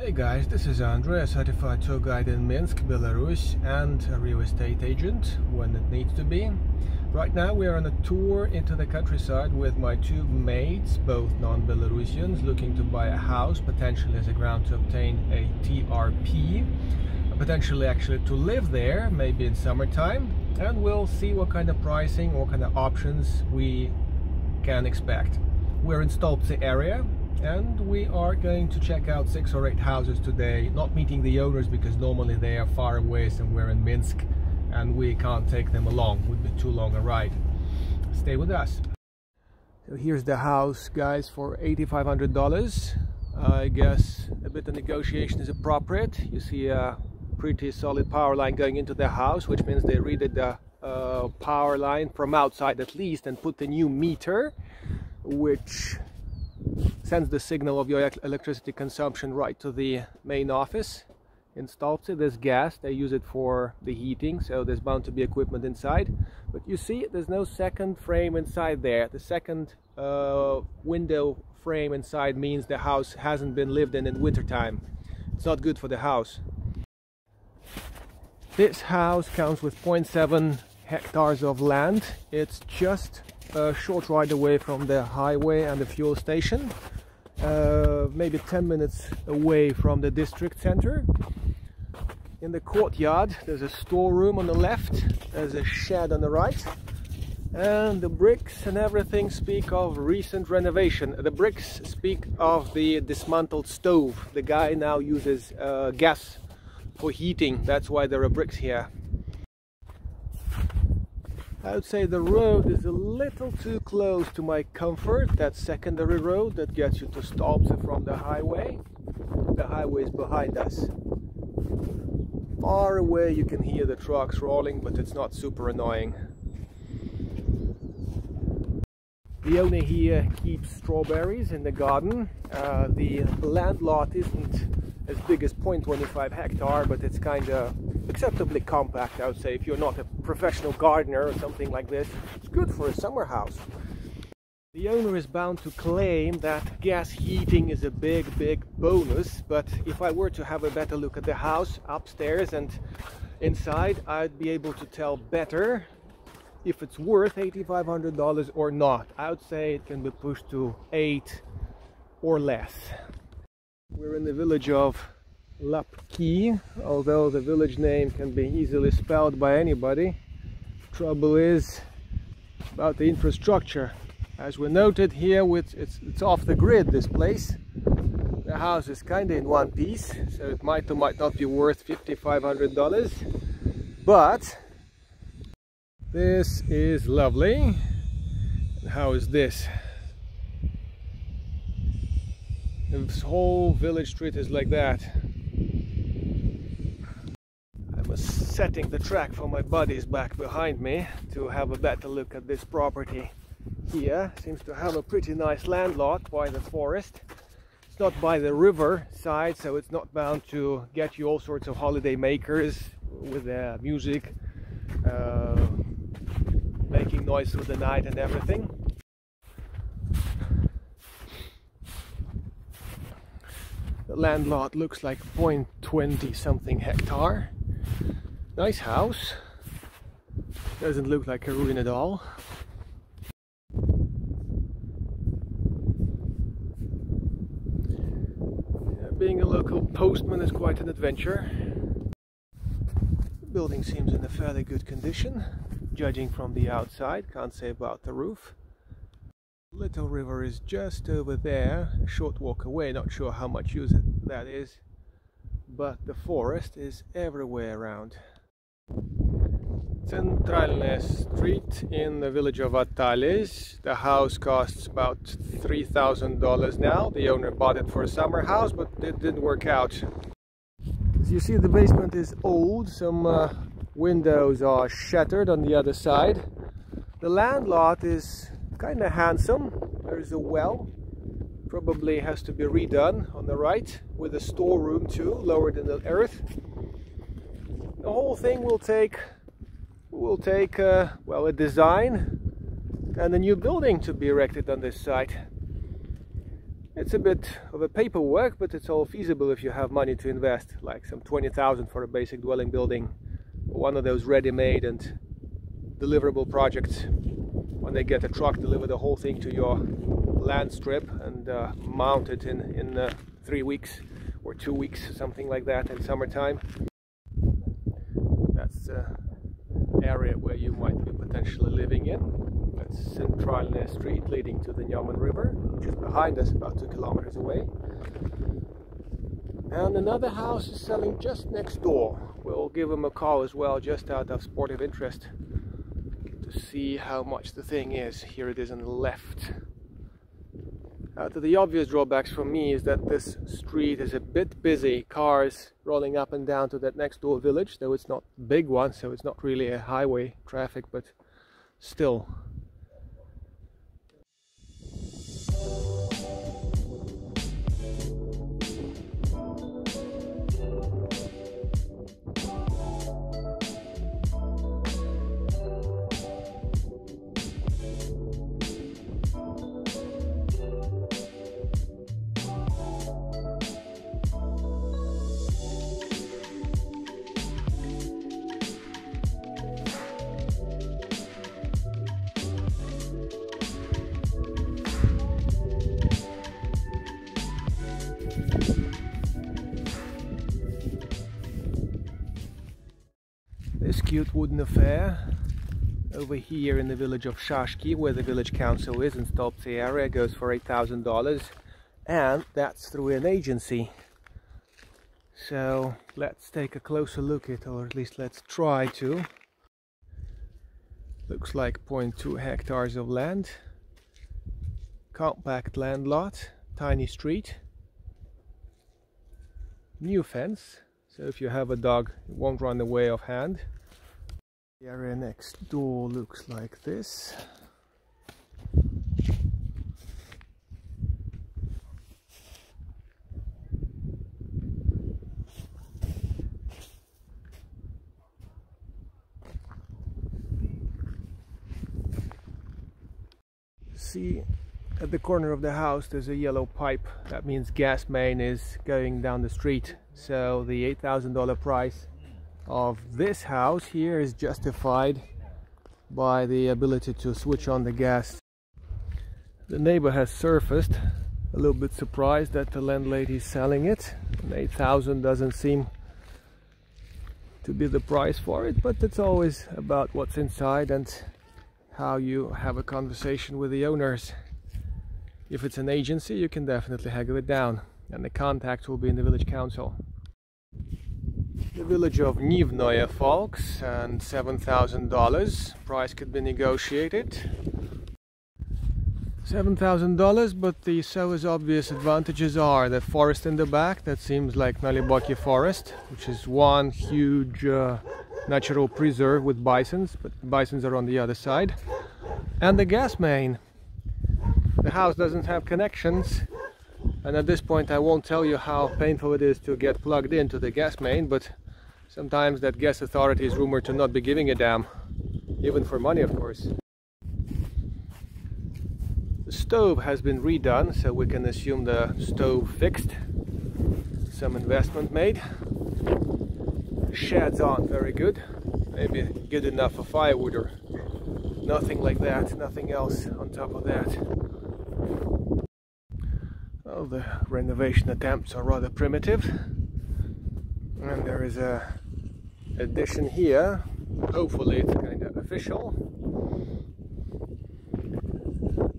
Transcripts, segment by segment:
Hey guys, this is Andrei, a certified tour guide in Minsk, Belarus, and a real estate agent when it needs to be. Right now we are on a tour into the countryside with my two mates, both non-Belarusians, looking to buy a house, potentially as a ground to obtain a TRP, potentially actually to live there, maybe in summertime, and we'll see what kind of pricing, what kind of options we can expect. We're in Stolpce area, and we are going to check out 6 or 8 houses today, not meeting the owners because normally they are far away somewhere in Minsk and we can't take them along, it would be too long a ride. Stay with us. So here's the house, guys, for $8,500. I guess a bit of negotiation is appropriate. You see a pretty solid power line going into the house, which means they redid the power line from outside at least and put the new meter, which sends the signal of your electricity consumption right to the main office in Stolpce. There's gas, they use it for the heating, so there's bound to be equipment inside. But you see, there's no second frame inside there. The second window frame inside means the house hasn't been lived in wintertime. It's not good for the house. This house counts with 0.7 hectares of land. It's just a short ride away from the highway and the fuel station, maybe 10 minutes away from the district center. In the courtyard there's a storeroom on the left, there's a shed on the right, and the bricks and everything speak of recent renovation. The bricks speak of the dismantled stove. The guy now uses gas for heating, that's why there are bricks here. I would say the road is a little too close to my comfort. That secondary road that gets you to Stolpce from the highway. The highway is behind us. Far away you can hear the trucks rolling, but it's not super annoying. The owner here keeps strawberries in the garden. The land lot isn't as big as 0.25 hectare, but it's kind of acceptably compact, I would say. If you're not a professional gardener or something like this, it's good for a summer house. The owner is bound to claim that gas heating is a big bonus, but if I were to have a better look at the house upstairs and inside, I'd be able to tell better if it's worth $8,500 or not. I would say it can be pushed to 8 or less. We're in the village of Lapki, although the village name can be easily spelled by anybody. Trouble is about the infrastructure. As we noted here, it's off the grid, this place. The house is kind of in one piece, so it might or might not be worth $5,500. But this is lovely. And how is this? This whole village street is like that. I was setting the track for my buddies back behind me to have a better look at this property here. Seems to have a pretty nice land lot by the forest. It's not by the river side, so it's not bound to get you all sorts of holiday makers with their music, making noise through the night and everything. The land lot looks like 0.20 something hectare. Nice house. Doesn't look like a ruin at all. Being a local postman is quite an adventure. The building seems in a fairly good condition, judging from the outside. Can't say about the roof. Little river is just over there, a short walk away. Not sure how much use that is, but the forest is everywhere around. Centralne Street in the village of Atales. The house costs about $3,000 now. The owner bought it for a summer house, but it didn't work out. As you see, the basement is old. Some windows are shattered on the other side. The land lot is kind of handsome. There's a well, probably has to be redone on the right, with a storeroom too, lowered in the earth. The whole thing will take well, a design and a new building to be erected on this site. It's a bit of a paperwork, but it's all feasible if you have money to invest, like some 20,000 for a basic dwelling building, one of those ready-made and deliverable projects. When they get a truck, deliver the whole thing to your land strip and mount it in 3 weeks or 2 weeks, something like that, in summertime. That's the area where you might be potentially living in. That's Centralny Street leading to the Nyoman River, which is behind us, about 2 kilometers away. And another house is selling just next door. We'll give them a call as well, just out of sportive interest, to see how much the thing is. Here it is on the left. The obvious drawbacks for me is that this street is a bit busy, cars rolling up and down to that next door village, though it's not a big one, so it's not really a highway traffic, but still. This cute wooden affair over here in the village of Shashki, where the village council is, in Stolpce area, goes for $8,000, and that's through an agency. So let's take a closer look at it, or at least let's try to. Looks like 0.2 hectares of land, compact land lot, tiny street, new fence, so if you have a dog it won't run away offhand. The area next door looks like this. See, at the corner of the house there's a yellow pipe. That means gas main is going down the street. So the $8,000 price of this house here is justified by the ability to switch on the gas. The neighbor has surfaced, a little bit surprised that the landlady is selling it. And $8,000 doesn't seem to be the price for it, but it's always about what's inside and how you have a conversation with the owners. If it's an agency, you can definitely haggle it down, and the contact will be in the village council. The village of Nivnoye folks, and $7,000. Price could be negotiated. $7,000, but the so as obvious advantages are the forest in the back. That seems like Naliboki forest, which is one huge natural preserve with bisons, but bisons are on the other side. And the gas main. The house doesn't have connections, and at this point I won't tell you how painful it is to get plugged into the gas main, but sometimes that gas authority is rumored to not be giving a damn, even for money, of course. The stove has been redone, so we can assume the stove fixed. Some investment made. The sheds aren't very good, maybe good enough for firewood or nothing like that, nothing else on top of that. Well, the renovation attempts are rather primitive, and there is a addition here. Hopefully it's kind of official.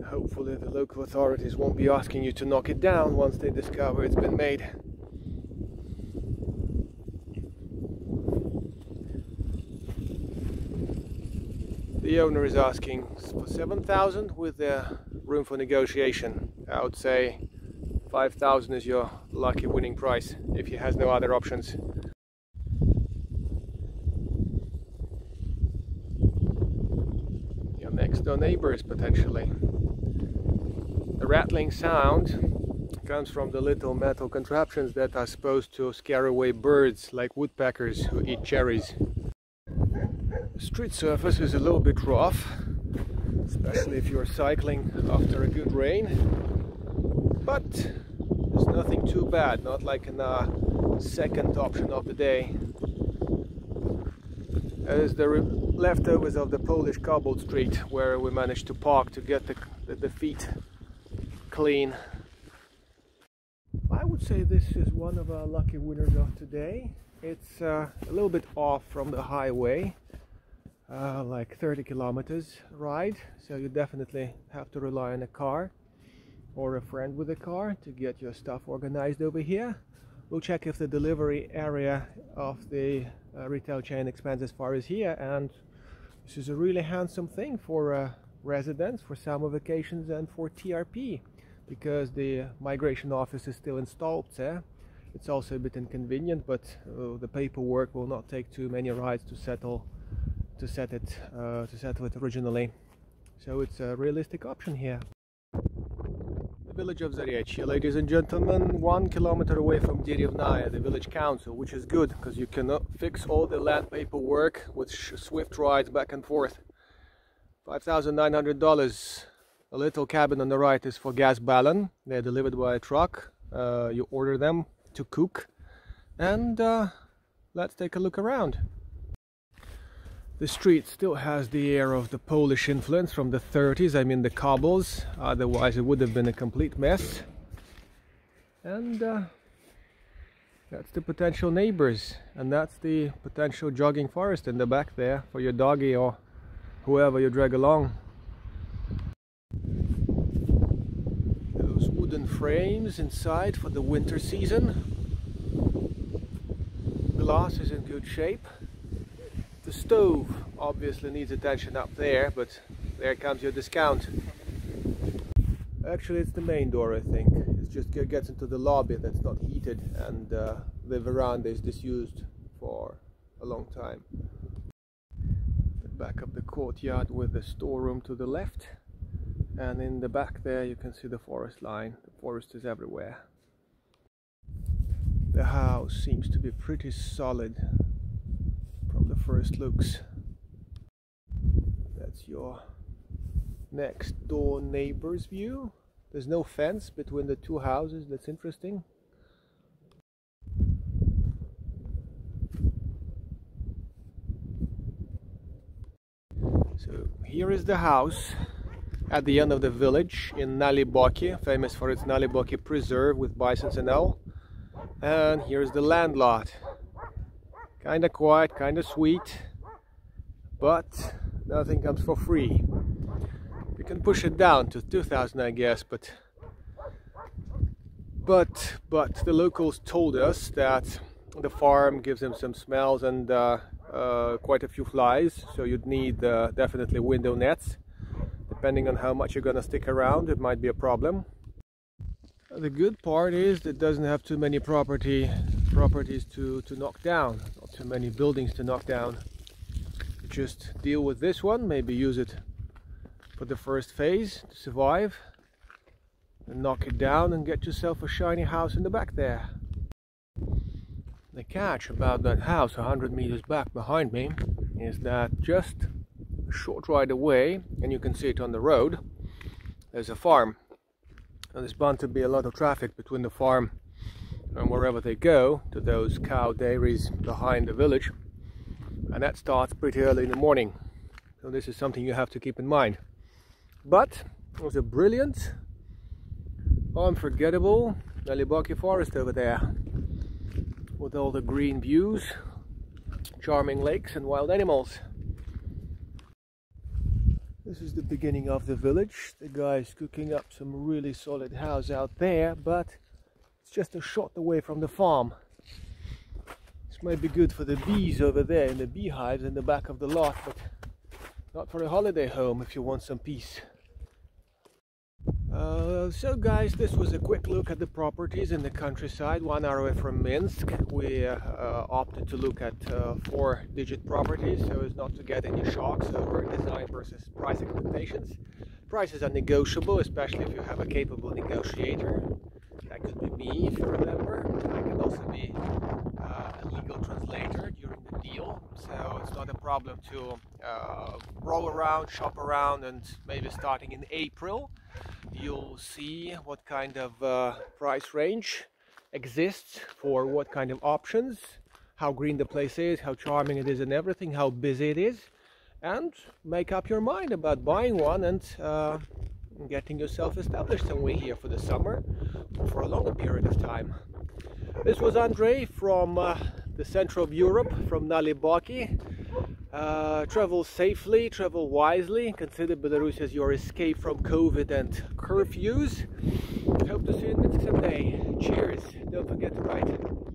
Hopefully the local authorities won't be asking you to knock it down once they discover it's been made. The owner is asking for $7,000 with room for negotiation. I would say $5,000 is your lucky winning price if he has no other options. Your next door neighbors potentially. The rattling sound comes from the little metal contraptions that are supposed to scare away birds, like woodpeckers who eat cherries. The street surface is a little bit rough, especially if you're cycling after a good rain. but it's nothing too bad, not like in a second option of the day. As the leftovers of the Polish cobbled street where we managed to park to get the feet clean. I would say this is one of our lucky winners of today. It's a little bit off from the highway, like 30 kilometers ride, so you definitely have to rely on a car or a friend with a car to get your stuff organized over here. We'll check if the delivery area of the retail chain expands as far as here, and this is a really handsome thing for residents, for summer vacations and for TRP, because the migration office is still installed there. It's also a bit inconvenient, but the paperwork will not take too many rides to settle it originally. So it's a realistic option here. The village of Zarechye, ladies and gentlemen, 1 kilometer away from Derevnaya, the village council, which is good because you can fix all the land paperwork with swift rides back and forth. $5,900. A little cabin on the right is for gas ballon. They're delivered by a truck. You order them to cook, and let's take a look around. The street still has the air of the Polish influence from the 30s, I mean the cobbles, otherwise it would have been a complete mess. And that's the potential neighbors, and that's the potential jogging forest in the back there for your doggy or whoever you drag along. Those wooden frames inside for the winter season. Glass is in good shape. The stove obviously needs attention up there, but there comes your discount. Actually, it's the main door, I think. It just gets into the lobby that's not heated, and the veranda is disused for a long time. Back up the courtyard with the storeroom to the left, and in the back there you can see the forest line. The forest is everywhere. The house seems to be pretty solid from the first looks. That's your next door neighbor's view. There's no fence between the two houses. That's interesting. So here is the house at the end of the village in Naliboki, famous for its Naliboki preserve with bisons and all. And here's the land lot. Kinda quiet, kinda sweet, but nothing comes for free. You can push it down to 2,000, I guess, but the locals told us that the farm gives them some smells and quite a few flies, so you'd need definitely window nets. Depending on how much you're gonna stick around, it might be a problem. The good part is it doesn't have too many properties to knock down, not too many buildings to knock down. You just deal with this one, maybe use it for the first phase to survive, and knock it down and get yourself a shiny house in the back there. The catch about that house 100 meters back behind me is that just a short ride away, and you can see it on the road, there's a farm. And there's bound to be a lot of traffic between the farm and wherever they go to those cow dairies behind the village, and that starts pretty early in the morning, so this is something you have to keep in mind. But it was a brilliant, unforgettable Naliboki forest over there with all the green views, charming lakes and wild animals. This is the beginning of the village. The guy's cooking up some really solid house out there, but it's just a shot away from the farm. This might be good for the bees over there in the beehives in the back of the lot, but not for a holiday home if you want some peace. So guys, this was a quick look at the properties in the countryside, 1 hour away from Minsk. We opted to look at 4-digit properties so as not to get any shocks over design versus price expectations. Prices are negotiable, especially if you have a capable negotiator. That could be me, if you remember. I can also be a legal translator during the deal, so it's not a problem to roll around, shop around, and maybe starting in April you'll see what kind of price range exists for what kind of options, how green the place is, how charming it is and everything, how busy it is, and make up your mind about buying one and getting yourself established somewhere here for the summer or for a longer period of time. This was Andrei from the center of Europe, from Nalibaki. Travel safely, travel wisely, consider Belarus as your escape from COVID and curfews. Hope to see you in Minsk someday. Cheers! Don't forget to write.